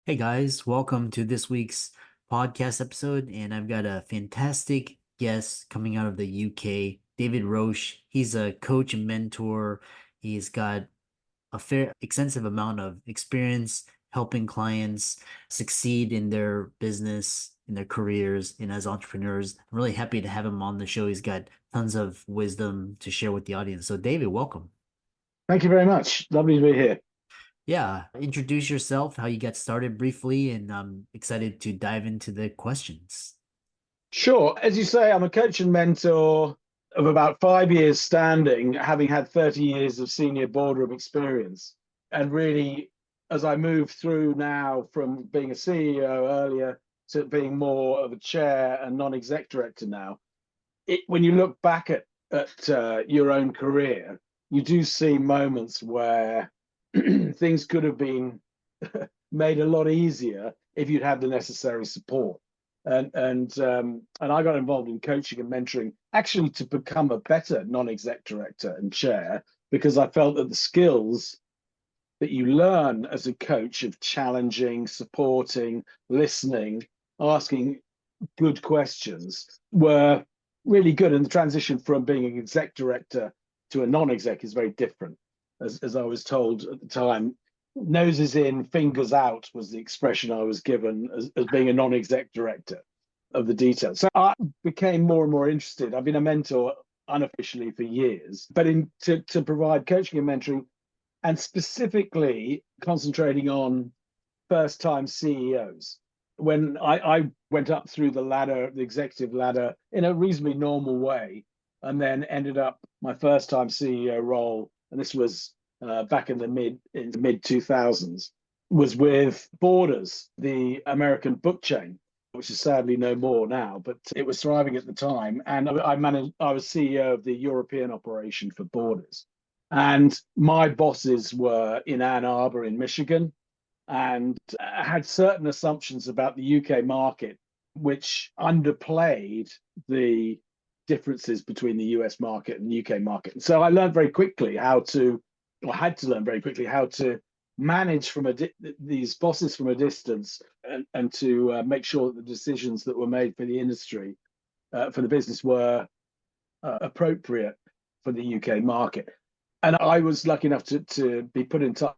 Hey guys, welcome to this week's podcast episode. And I've got a fantastic guest coming out of the UK, David Roche. He's a coach and mentor. He's got a fair extensive amount of experience helping clients succeed in their business, in their careers, and as entrepreneurs. I'm really happy to have him on the show. He's got tons of wisdom to share with the audience. So, David, welcome. Thank you very much. Lovely to be here. Yeah, introduce yourself, how you got started briefly, and I'm excited to dive into the questions. Sure. As you say, I'm a coach and mentor of about 5 years standing, having had 30 years of senior boardroom experience. And really, as I move through now from being a CEO earlier to being more of a chair and non-exec director now, when you look back at your own career, you do see moments where things could have been made a lot easier if you'd had the necessary support. And I got involved in coaching and mentoring actually to become a better non-exec director and chair because I felt that the skills that you learn as a coach of challenging, supporting, listening, asking good questions were really good. And the transition from being an exec director to a non-exec is very different. As I was told at the time, noses in, fingers out was the expression I was given as being a non-exec director of the details. So I became more and more interested. I've been a mentor unofficially for years, but to provide coaching and mentoring and specifically concentrating on first-time CEOs. When I went up through the ladder, the executive ladder, in a reasonably normal way, and then ended up my first-time CEO role, and this was back in the mid 2000s, was with Borders, the American book chain, which is sadly no more now, but it was thriving at the time. And I was CEO of the European operation for Borders. And my bosses were in Ann Arbor in Michigan and had certain assumptions about the UK market, which underplayed the differences between the US market and the UK market. And so I learned very quickly or had to learn very quickly how to manage these bosses from a distance and to make sure that the decisions that were made for the industry, for the business, were appropriate for the UK market. And I was lucky enough to be put in touch.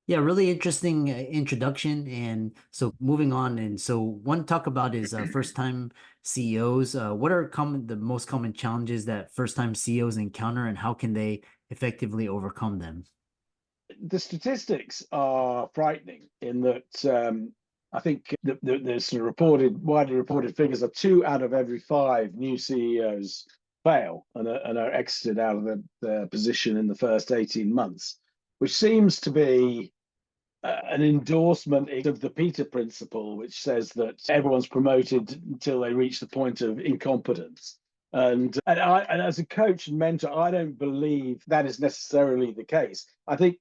Yeah, really interesting introduction. And so moving on, and so one talk about is first-time CEOs. What are the most common challenges that first-time CEOs encounter, and how can they effectively overcome them? The statistics are frightening in that I think the sort of widely reported figures are 2 out of every 5 new CEOs fail and are exited out of their position in the first 18 months, which seems to be an endorsement of the Peter principle, which says that everyone's promoted until they reach the point of incompetence. And as a coach and mentor, I don't believe that is necessarily the case. I think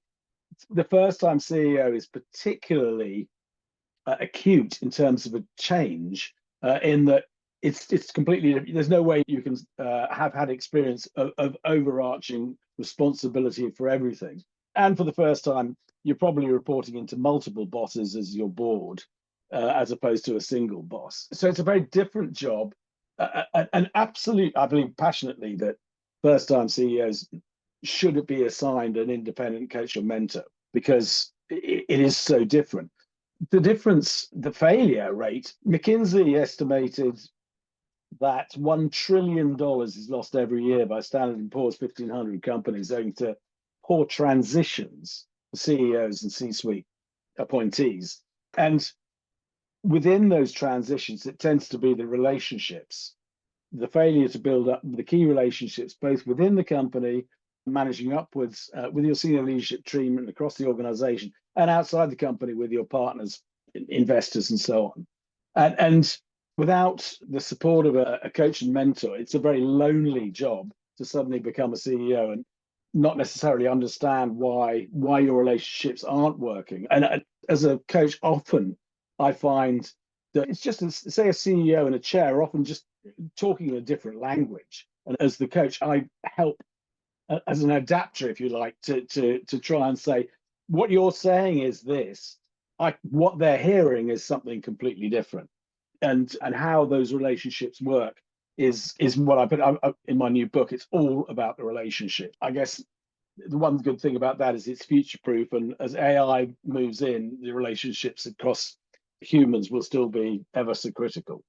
the first time CEO is particularly acute in terms of a change, in that it's completely, there's no way you can have had experience of overarching responsibility for everything. And for the first time, you're probably reporting into multiple bosses as your board, as opposed to a single boss. So it's a very different job. And absolute, I believe passionately that first time CEOs should be assigned an independent coach or mentor because it is so different. The failure rate, McKinsey estimated that $1 trillion is lost every year by Standard and Poor's 1,500 companies owing to poor transitions for CEOs and C-suite appointees. And within those transitions, it tends to be the relationships, the failure to build up the key relationships, both within the company, managing upwards with your senior leadership team and across the organization, and outside the company with your partners, investors, and so on. And without the support of a coach and mentor, it's a very lonely job to suddenly become a CEO and not necessarily understand why your relationships aren't working. And as a coach, often I find that it's just, say, a CEO and a chair are often just talking in a different language. And as the coach, I help as an adapter, if you like, to try and say, what you're saying is this. what they're hearing is something completely different, and how those relationships work is what I put in my new book. It's all about the relationship. I guess the one good thing about that is it's future proof, and as AI moves in, the relationships across humans will still be ever so critical.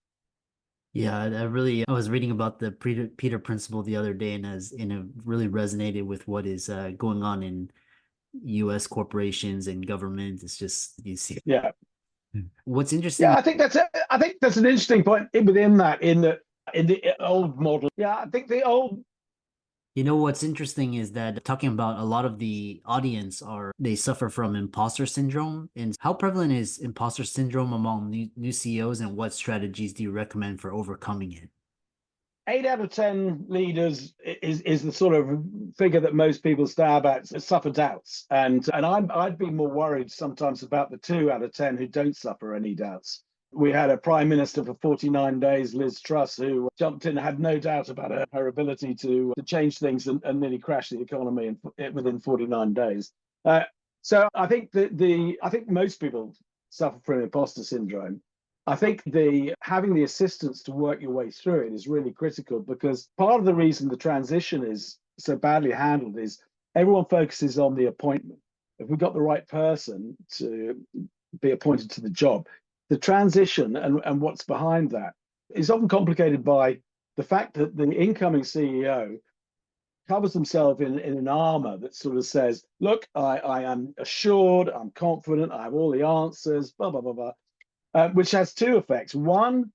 Yeah, I was reading about the Peter principle the other day, and it really resonated with what is going on in U.S. corporations and government. It's just you see Yeah, what's yeah, interesting. I think that's an interesting point within that, in the old model. Yeah, I think the old. You know, what's interesting is that talking about a lot of the audience they suffer from imposter syndrome. And how prevalent is imposter syndrome among new CEOs, and what strategies do you recommend for overcoming it? 8 out of 10 leaders is the sort of figure that most people stab at, suffer doubts, and I'd be more worried sometimes about the 2 out of 10 who don't suffer any doubts. We had a prime minister for 49 days, Liz Truss, who jumped in, had no doubt about her ability to change things, and nearly crashed the economy within 49 days. So I think I think most people suffer from imposter syndrome. I think the having the assistance to work your way through it is really critical, because part of the reason the transition is so badly handled is everyone focuses on the appointment. If we got the right person to be appointed to the job, the transition and what's behind that is often complicated by the fact that the incoming CEO covers himself in an armor that sort of says, look, I am assured, I'm confident, I have all the answers, blah, blah, blah, blah, which has two effects. One,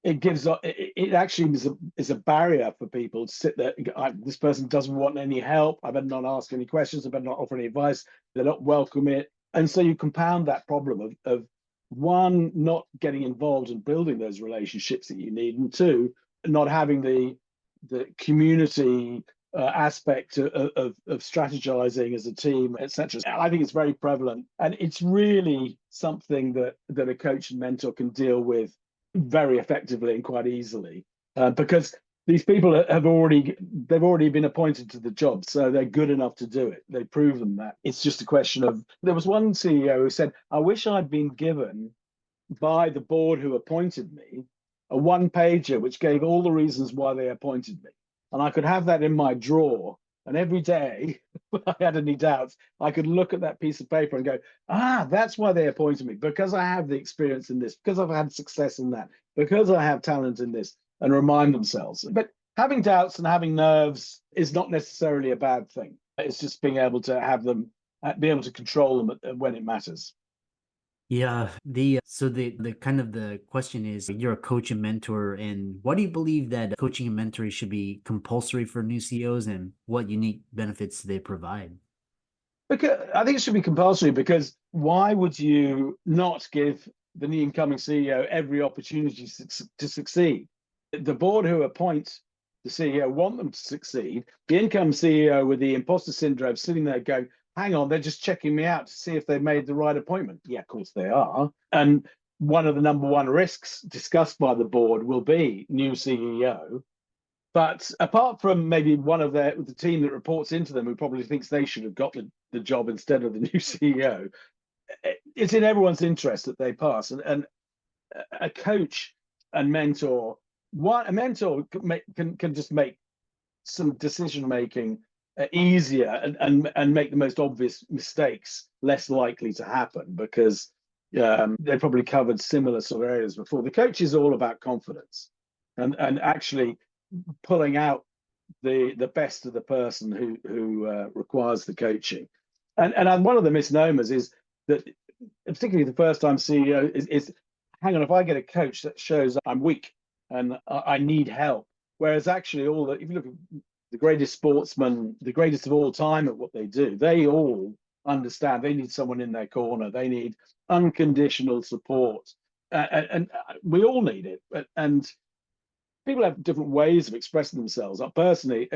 it actually is a barrier for people to sit there. This person doesn't want any help. I better not ask any questions. I better not offer any advice. They don't welcome it. And so you compound that problem of one, not getting involved in building those relationships that you need, and two, not having the community aspect of strategizing as a team, etc. I think it's very prevalent, and it's really something that a coach and mentor can deal with very effectively and quite easily, because these people they've already been appointed to the job, so they're good enough to do it. They've proven that. It's just a question of, there was one CEO who said, I wish I'd been given by the board who appointed me a one pager which gave all the reasons why they appointed me, and I could have that in my drawer, and every day when I had any doubts, I could look at that piece of paper and go, that's why they appointed me, because I have the experience in this, because I've had success in that, because I have talent in this, and remind themselves. But having doubts and having nerves is not necessarily a bad thing. It's just being able to have them, be able to control them when it matters. Yeah, the kind of the question is, you're a coach and mentor, and why do you believe that coaching and mentoring should be compulsory for new CEOs, and what unique benefits do they provide? Because I think it should be compulsory, because why would you not give the incoming CEO every opportunity to succeed? The board who appoint the CEO want them to succeed. The incoming CEO with the imposter syndrome sitting there going, hang on, they're just checking me out to see if they made the right appointment. Yeah, of course they are. And one of the number one risks discussed by the board will be new CEO. But apart from maybe one of the team that reports into them, who probably thinks they should have got the job instead of the new CEO, it's in everyone's interest that they pass. And a coach and mentor, a mentor can just make some decision making easier, and make the most obvious mistakes less likely to happen, because they probably covered similar sort of areas before. The coach is all about confidence, and actually pulling out the best of the person who requires the coaching. And one of the misnomers is that, particularly the first time CEO, is hang on, if I get a coach that shows I'm weak and I need help, whereas actually if you look at the greatest sportsmen, the greatest of all time at what they do, they all understand they need someone in their corner. They need unconditional support, and we all need it. And people have different ways of expressing themselves. Personally,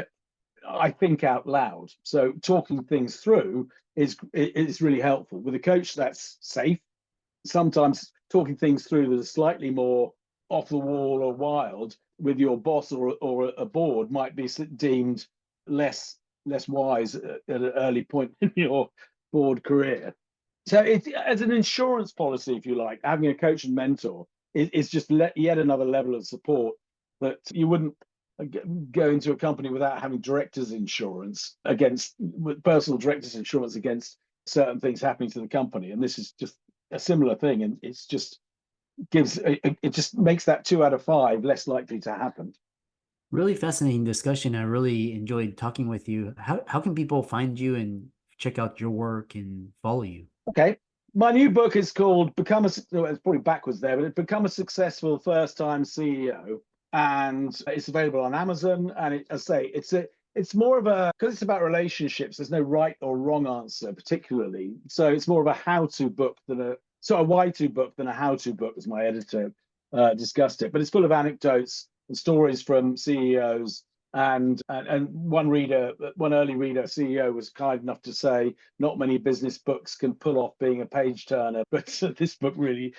I think out loud, so talking things through is really helpful. With a coach, that's safe. Sometimes talking things through that are slightly more off the wall or wild with your boss or a board might be deemed less wise at an early point in your board career. So it's as an insurance policy, if you like, having a coach and mentor is just yet another level of support that you wouldn't go into a company without having directors insurance against personal directors insurance against certain things happening to the company. And this is just a similar thing. And it's just it just makes that 2 out of 5 less likely to happen. Really fascinating discussion. I really enjoyed talking with you. How can people find you and check out your work and follow you? Okay. My new book is called Become a, well, it's probably backwards there, but it's Become a Successful First Time CEO. And it's available on Amazon. And I say it's more of a, because it's about relationships, there's no right or wrong answer particularly. So it's more of a how-to book than a why-to book than a how-to book, as my editor discussed it. But it's full of anecdotes and stories from CEOs. And one early reader, CEO, was kind enough to say, not many business books can pull off being a page turner, but this book really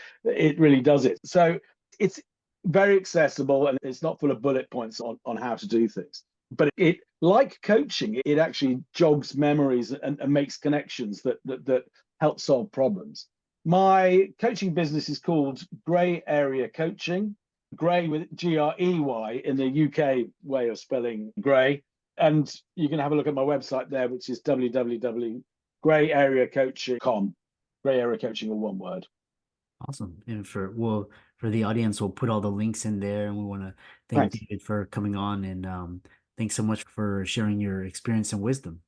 does it. So it's very accessible and it's not full of bullet points on how to do things. But it, like coaching, it actually jogs memories and makes connections that help solve problems. My coaching business is called Grey Area Coaching. Grey with Grey in the UK way of spelling grey. And you can have a look at my website there, which is www.greyareacoaching.com. Grey Area Coaching, all one word. Awesome. And for the audience, we'll put all the links in there, and we want to thank Thanks. David for coming on, and thanks so much for sharing your experience and wisdom.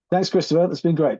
Thanks, Christopher. That's been great.